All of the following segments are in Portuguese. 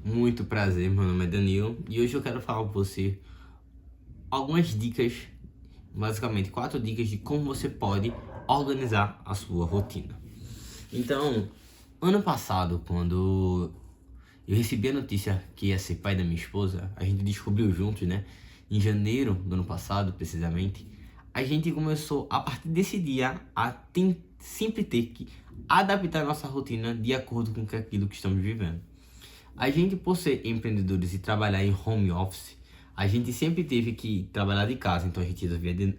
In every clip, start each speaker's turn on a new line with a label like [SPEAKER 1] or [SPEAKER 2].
[SPEAKER 1] Muito prazer, meu nome é Danilo e hoje eu quero falar com você algumas dicas, basicamente 4 dicas de como você pode organizar a sua rotina. Então, ano passado, quando eu recebi a notícia que ia ser pai da minha esposa, a gente descobriu juntos, né? Em janeiro do ano passado, precisamente, a gente começou a partir desse dia a sempre ter que adaptar a nossa rotina de acordo com aquilo que estamos vivendo. A gente, por ser empreendedores e trabalhar em home office, a gente sempre teve que trabalhar de casa. Então a gente resolvia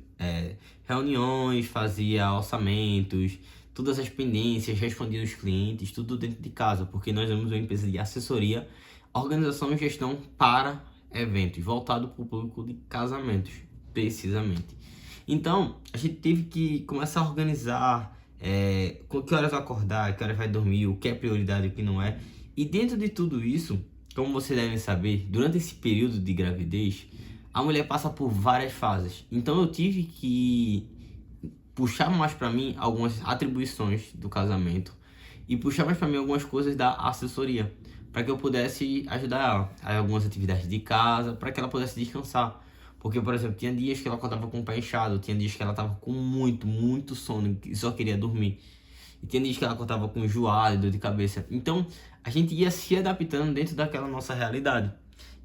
[SPEAKER 1] reuniões, fazia orçamentos, todas as pendências, respondia os clientes, tudo dentro de casa, porque nós somos uma empresa de assessoria, organização e gestão para eventos, voltado para o público de casamentos, precisamente. Então, a gente teve que começar a organizar com que horas acordar, que horas vai dormir, o que é prioridade e o que não é. E dentro de tudo isso, como vocês devem saber, durante esse período de gravidez, a mulher passa por várias fases. Então eu tive que puxar mais para mim algumas atribuições do casamento e puxar mais para mim algumas coisas da assessoria, para que eu pudesse ajudar ela a algumas atividades de casa, para que ela pudesse descansar. Porque, por exemplo, tinha dias que ela acordava com o pé inchado, tinha dias que ela tava com muito sono e só queria dormir. E tinha dias que ela acordava com enjoada, dor de cabeça. Então, a gente ia se adaptando dentro daquela nossa realidade.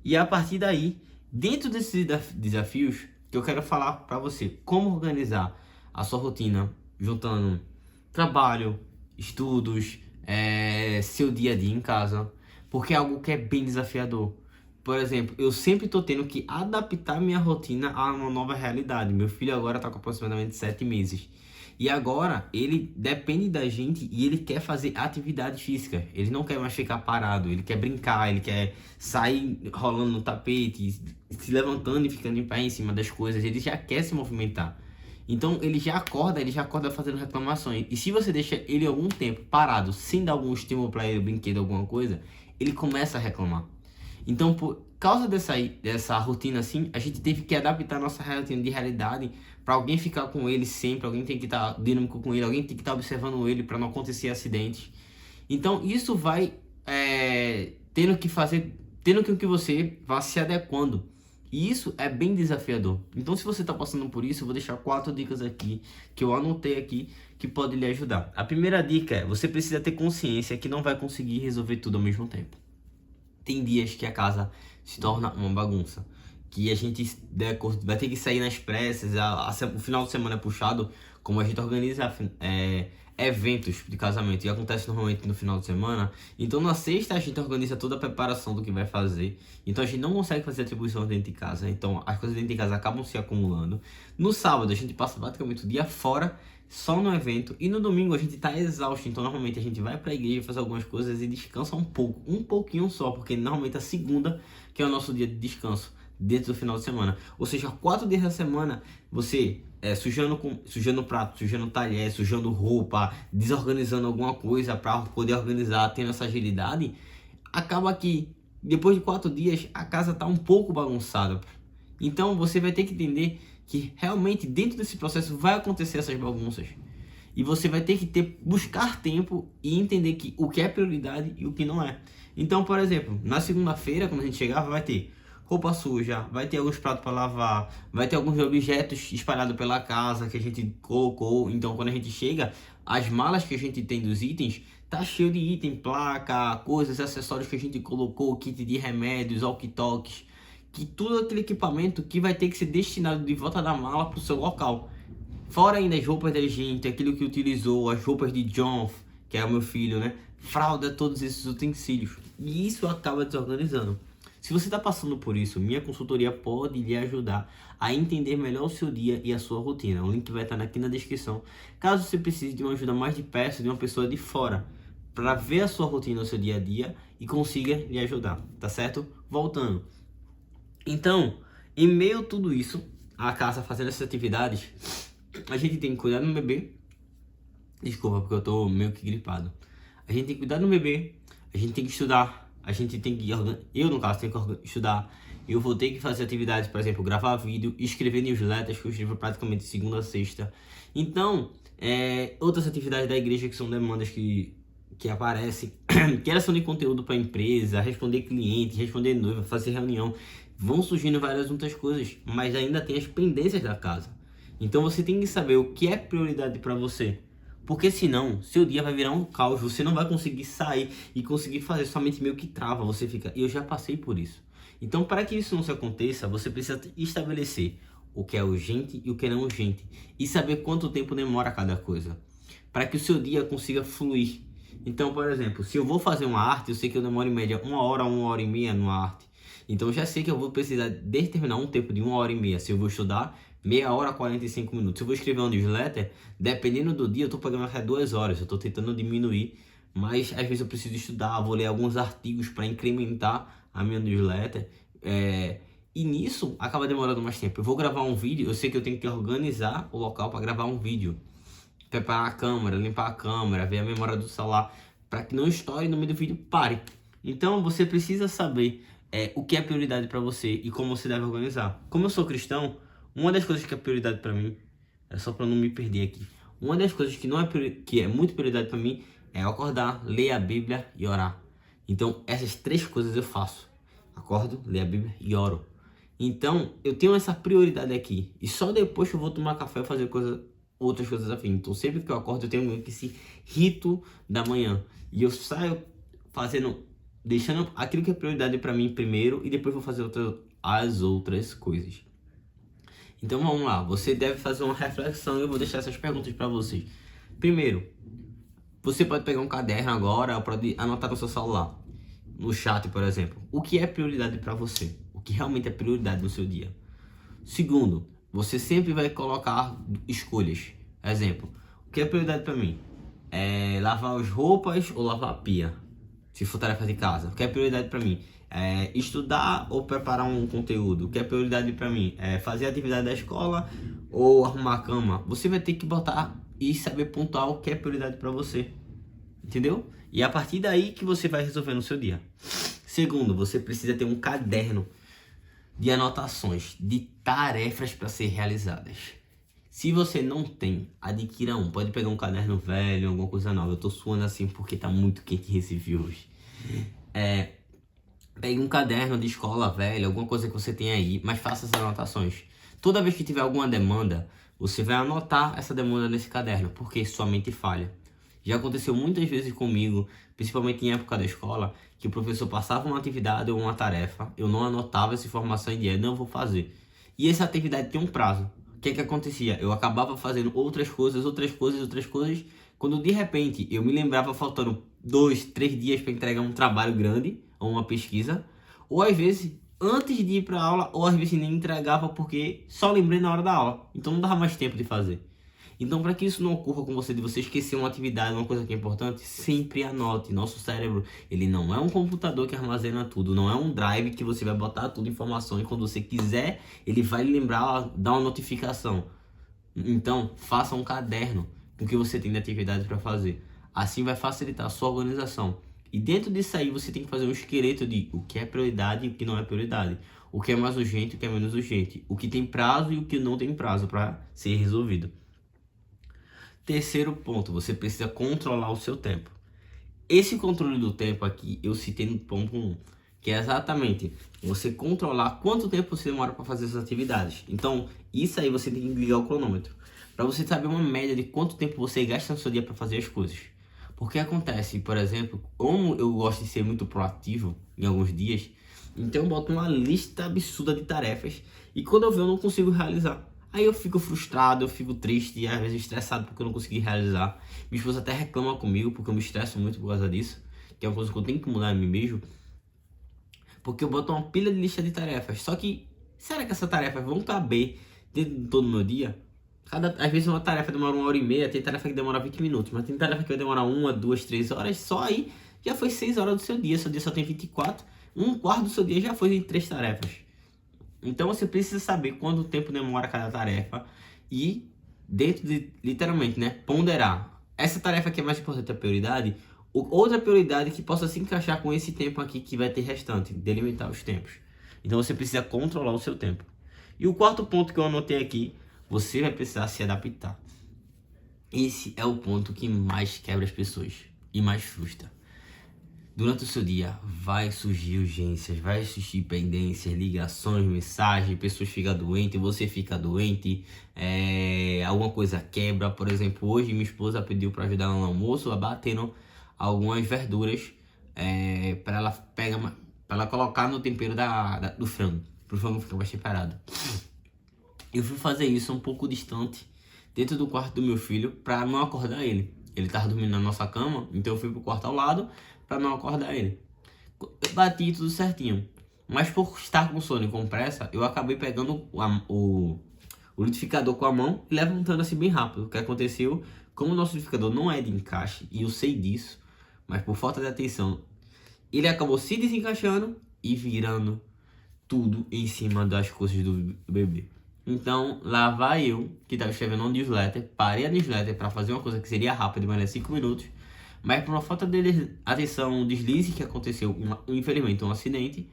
[SPEAKER 1] E a partir daí, dentro desses desafios, que eu quero falar para você como organizar a sua rotina, juntando trabalho, estudos, seu dia a dia em casa, porque é algo que é bem desafiador. Por exemplo, eu sempre estou tendo que adaptar minha rotina a uma nova realidade. Meu filho agora está com aproximadamente 7 meses. E agora ele depende da gente e ele quer fazer atividade física. Ele não quer mais ficar parado, ele quer brincar, ele quer sair rolando no tapete, se levantando e ficando em pé em cima das coisas. Ele já quer se movimentar. Então ele já acorda fazendo reclamações. E se você deixa ele algum tempo parado, sem dar algum estímulo para ele, brinquedo, alguma coisa, ele começa a reclamar. Então, por causa dessa rotina assim, a gente teve que adaptar nossa rotina de realidade para alguém ficar com ele sempre, alguém tem que estar dinâmico com ele, alguém tem que estar observando ele para não acontecer acidentes. Então, isso vai tendo que você vá se adequando. E isso é bem desafiador. Então, se você está passando por isso, eu vou deixar 4 dicas aqui, que eu anotei aqui, que podem lhe ajudar. A primeira dica é, você precisa ter consciência que não vai conseguir resolver tudo ao mesmo tempo. Tem dias que a casa se torna uma bagunça, que a gente vai ter que sair nas pressas, o final de semana é puxado, como a gente organiza eventos de casamento e acontece normalmente no final de semana. Então na sexta a gente organiza toda a preparação do que vai fazer, então a gente não consegue fazer atribuição dentro de casa, então as coisas dentro de casa acabam se acumulando. No sábado a gente passa praticamente o dia fora, só no evento, e no domingo a gente tá exausto, então normalmente a gente vai pra igreja fazer algumas coisas e descansa um pouco, um pouquinho só, porque normalmente a segunda que é o nosso dia de descanso dentro do final de semana. Ou seja, 4 dias da semana você sujando prato, sujando talher, sujando roupa, desorganizando alguma coisa para poder organizar, tendo essa agilidade, acaba que depois de 4 dias a casa tá um pouco bagunçada. Então você vai ter que entender que realmente dentro desse processo vai acontecer essas bagunças. E você vai ter que buscar tempo e entender que o que é prioridade e o que não é. Então, por exemplo, na segunda-feira, quando a gente chegar, vai ter roupa suja, vai ter alguns pratos para lavar, vai ter alguns objetos espalhados pela casa que a gente colocou. Então, quando a gente chega, as malas que a gente tem dos itens tá cheio de item, placa, coisas, acessórios que a gente colocou, kit de remédios, walkie-talkies, que tudo aquele equipamento que vai ter que ser destinado de volta da mala para o seu local. Fora ainda as roupas da gente, aquilo que utilizou, as roupas de John, que é o meu filho, né? Fralda, todos esses utensílios. E isso acaba desorganizando. Se você está passando por isso, minha consultoria pode lhe ajudar a entender melhor o seu dia e a sua rotina. O link vai estar aqui na descrição. Caso você precise de uma ajuda mais de perto, de uma pessoa de fora, para ver a sua rotina, o seu dia a dia e consiga lhe ajudar, tá certo? Voltando. Então, em meio a tudo isso, a casa fazendo essas atividades, a gente tem que cuidar do bebê. Desculpa, porque eu tô meio que gripado. A gente tem que cuidar do bebê, a gente tem que estudar, a gente tem que... Eu, no caso, tenho que estudar. Eu vou ter que fazer atividades, por exemplo, gravar vídeo, escrever newsletters, que eu escrevo praticamente de segunda a sexta. Então, outras atividades da igreja que são demandas que que aparece, criação de conteúdo para empresa, responder cliente, responder noiva, fazer reunião, vão surgindo várias outras coisas, mas ainda tem as pendências da casa. Então você tem que saber o que é prioridade para você, porque senão seu dia vai virar um caos, você não vai conseguir sair e conseguir fazer, somente meio que trava, você fica, eu já passei por isso. Então para que isso não se aconteça, você precisa estabelecer o que é urgente e o que é não urgente, e saber quanto tempo demora cada coisa, para que o seu dia consiga fluir. Então, por exemplo, se eu vou fazer uma arte, eu sei que eu demoro em média 1 hora e meia numa arte. Então, eu já sei que eu vou precisar determinar um tempo de 1 hora e meia. Se eu vou estudar, meia hora, 45 minutos. Se eu vou escrever um newsletter, dependendo do dia, eu estou pagando até 2 horas. Eu estou tentando diminuir, mas às vezes eu preciso estudar, vou ler alguns artigos para incrementar a minha newsletter. E nisso, acaba demorando mais tempo. Eu vou gravar um vídeo, eu sei que eu tenho que organizar o local para gravar um vídeo. Preparar a câmera, limpar a câmera, ver a memória do celular, para que não estoure no meio do vídeo, pare. Então você precisa saber o que é prioridade para você e como você deve organizar. Como eu sou cristão, uma das coisas que é prioridade para mim, é só para não me perder aqui, uma das coisas que não é que é muito prioridade para mim é acordar, ler a Bíblia e orar. Então essas 3 coisas eu faço: acordo, leio a Bíblia e oro. Então eu tenho essa prioridade aqui, e só depois que eu vou tomar café e fazer outras coisas afins. Então sempre que eu acordo eu tenho meio que esse rito da manhã, e eu saio fazendo, deixando aquilo que é prioridade para mim primeiro, e depois vou fazer as outras coisas. Então vamos lá, você deve fazer uma reflexão e eu vou deixar essas perguntas para vocês. Primeiro, você pode pegar um caderno agora ou pode anotar no seu celular, no chat, por exemplo, o que é prioridade para você, o que realmente é prioridade no seu dia. Segundo, você sempre vai colocar escolhas. Exemplo, o que é prioridade para mim? É lavar as roupas ou lavar a pia, se for tarefa de casa. O que é prioridade para mim? É estudar ou preparar um conteúdo. O que é prioridade para mim? É fazer a atividade da escola ou arrumar a cama. Você vai ter que botar e saber pontuar o que é prioridade para você. Entendeu? E é a partir daí que você vai resolver no seu dia. Segundo, você precisa ter um caderno de anotações de tarefas para ser realizadas. Se você não tem, adquira um. Pode pegar um caderno velho, alguma coisa nova. Eu tô suando assim porque tá muito quente em Recife hoje. Pegue um caderno de escola velho, alguma coisa que você tem aí, mas faça essas anotações. Toda vez que tiver alguma demanda, você vai anotar essa demanda nesse caderno, porque sua mente falha. Já aconteceu muitas vezes comigo, principalmente em época da escola, que o professor passava uma atividade ou uma tarefa, eu não anotava essa informação e dizia, não vou fazer. E essa atividade tem um prazo. O que acontecia? Eu acabava fazendo outras coisas, quando de repente eu me lembrava faltando 2, 3 dias para entregar um trabalho grande, ou uma pesquisa, ou às vezes antes de ir para a aula, ou às vezes nem entregava porque só lembrei na hora da aula, então não dava mais tempo de fazer. Então, para que isso não ocorra com você, de você esquecer uma atividade, uma coisa que é importante, sempre anote. Nosso cérebro, ele não é um computador que armazena tudo, não é um drive que você vai botar tudo informação e quando você quiser, ele vai lembrar, dar uma notificação. Então, faça um caderno com o que você tem de atividade para fazer. Assim vai facilitar a sua organização. E dentro disso aí, você tem que fazer um esqueleto de o que é prioridade e o que não é prioridade. O que é mais urgente e o que é menos urgente. O que tem prazo e o que não tem prazo para ser resolvido. Terceiro ponto, você precisa controlar o seu tempo. Esse controle do tempo aqui, eu citei no ponto 1, que é exatamente você controlar quanto tempo você demora para fazer essas atividades. Então, isso aí você tem que ligar o cronômetro, para você saber uma média de quanto tempo você gasta no seu dia para fazer as coisas. Porque acontece, por exemplo, como eu gosto de ser muito proativo em alguns dias, então eu boto uma lista absurda de tarefas e quando eu ver eu não consigo realizar. Aí eu fico frustrado, eu fico triste e às vezes estressado porque eu não consegui realizar. Minha esposa até reclama comigo porque eu me estresso muito por causa disso, que é uma coisa que eu tenho que mudar em mim mesmo. Porque eu boto uma pilha de lista de tarefas. Só que, será que essas tarefas vão caber dentro de todo o meu dia? Às vezes uma tarefa demora 1 hora e meia, tem tarefa que demora 20 minutos, mas tem tarefa que vai demorar 1, 2, 3 horas, só aí já foi 6 horas do seu dia só tem 24, um quarto do seu dia já foi em 3 tarefas. Então você precisa saber quanto tempo demora cada tarefa e dentro de, literalmente, né, ponderar. Essa tarefa que é mais importante é a prioridade, outra prioridade que possa se encaixar com esse tempo aqui que vai ter restante, delimitar os tempos. Então você precisa controlar o seu tempo. E o quarto ponto que eu anotei aqui, você vai precisar se adaptar. Esse é o ponto que mais quebra as pessoas. e mais frustra. Durante o seu dia vai surgir urgências, vai surgir pendências, ligações, mensagens, pessoas ficam doentes, você fica doente, alguma coisa quebra. Por exemplo, hoje minha esposa pediu para ajudar no almoço, abatendo algumas verduras para ela colocar no tempero do frango, para o frango ficar mais temperado. Eu fui fazer isso um pouco distante, dentro do quarto do meu filho, para não acordar ele. Ele tava dormindo na nossa cama, então eu fui pro quarto ao lado para não acordar ele. Eu bati tudo certinho, mas por estar com sono e com pressa, eu acabei pegando o liquidificador com a mão e levantando assim bem rápido. O que aconteceu, como o nosso liquidificador não é de encaixe, e eu sei disso, mas por falta de atenção, ele acabou se desencaixando e virando tudo em cima das coisas do bebê. Então, lá vai eu, que estava escrevendo um newsletter, parei a newsletter para fazer uma coisa que seria rápida, de maneira 5 minutos, mas por uma falta de atenção, um deslize que aconteceu, infelizmente um acidente,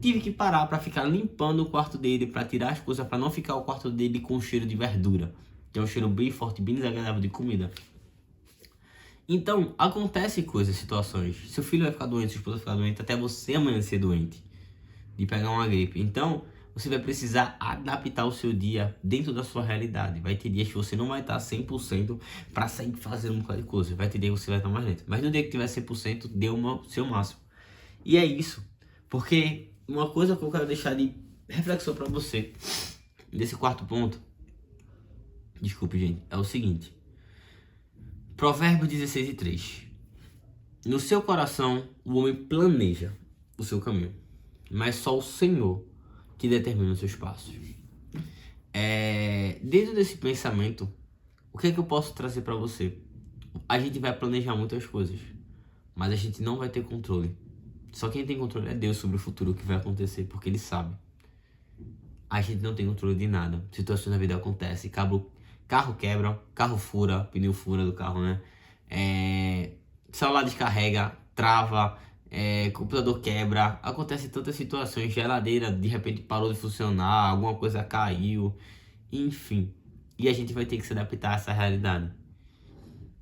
[SPEAKER 1] tive que parar para ficar limpando o quarto dele, para tirar as coisas, para não ficar o quarto dele com cheiro de verdura, que é um cheiro bem forte, bem desagradável de comida. Então, acontece coisas, situações, seu filho vai ficar doente, sua esposa vai ficar doente, até você amanhecer doente, de pegar uma gripe. Então, você vai precisar adaptar o seu dia dentro da sua realidade. Vai ter dias que você não vai estar 100% para sair fazendo um bocado de coisa. Vai ter dias que você vai estar mais lento. Mas no dia que tiver 100%, dê o seu máximo. E é isso. Porque uma coisa que eu quero deixar de reflexão para você, desse quarto ponto, desculpe gente, é o seguinte. Provérbios 16:3. No seu coração, o homem planeja o seu caminho, mas só o Senhor que determina os seus passos. Dentro desse pensamento, o que é que eu posso trazer para você? A gente vai planejar muitas coisas, mas a gente não vai ter controle. Só quem tem controle é Deus sobre o futuro, o que vai acontecer, porque Ele sabe. A gente não tem controle de nada. Situações na vida acontecem, carro quebra, carro fura, pneu fura do carro, né? Celular descarrega, trava, computador quebra, acontece tantas situações, geladeira de repente parou de funcionar, alguma coisa caiu, enfim. E a gente vai ter que se adaptar a essa realidade.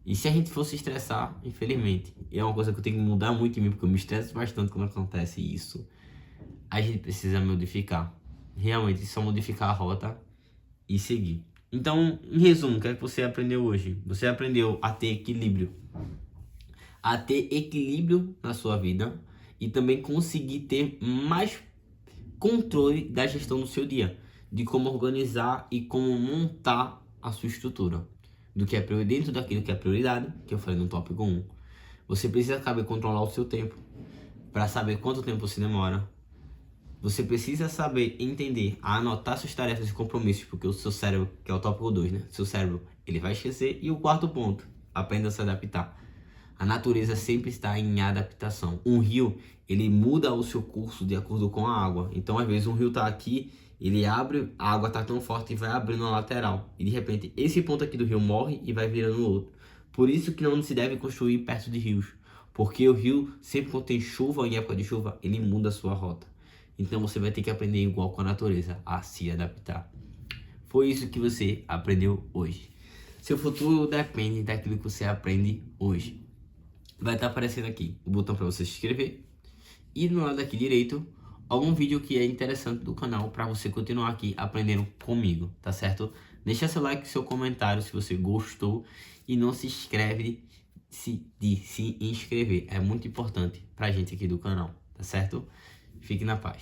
[SPEAKER 1] E se a gente for se estressar, infelizmente, é uma coisa que eu tenho que mudar muito em mim, porque eu me estresso bastante quando acontece isso, a gente precisa modificar. Realmente, só modificar a rota e seguir. Então, em resumo, o que é que você aprendeu hoje? Você aprendeu a ter equilíbrio. A ter equilíbrio na sua vida e também conseguir ter mais controle da gestão do seu dia, de como organizar e como montar a sua estrutura, do que é dentro daquilo que é prioridade, que eu falei no tópico 1. Você precisa saber controlar o seu tempo, para saber quanto tempo você demora. Você precisa saber entender, anotar suas tarefas e compromissos, porque o seu cérebro, que é o tópico 2, né? Seu cérebro, ele vai esquecer. E o quarto ponto, aprenda a se adaptar. A natureza sempre está em adaptação. Um rio, ele muda o seu curso de acordo com a água. Então, às vezes, um rio está aqui, ele abre, a água está tão forte e vai abrindo a lateral. E, de repente, esse ponto aqui do rio morre e vai virando outro. Por isso que não se deve construir perto de rios. Porque o rio, sempre quando tem chuva, em época de chuva, ele muda a sua rota. Então, você vai ter que aprender igual com a natureza, a se adaptar. Foi isso que você aprendeu hoje. Seu futuro depende daquilo que você aprende hoje. Vai estar aparecendo aqui o botão para você se inscrever e no lado aqui direito algum vídeo que é interessante do canal para você continuar aqui aprendendo comigo, tá certo? Deixa seu like, seu comentário se você gostou e não se inscreve de se inscrever, é muito importante pra gente aqui do canal, tá certo? Fique na paz.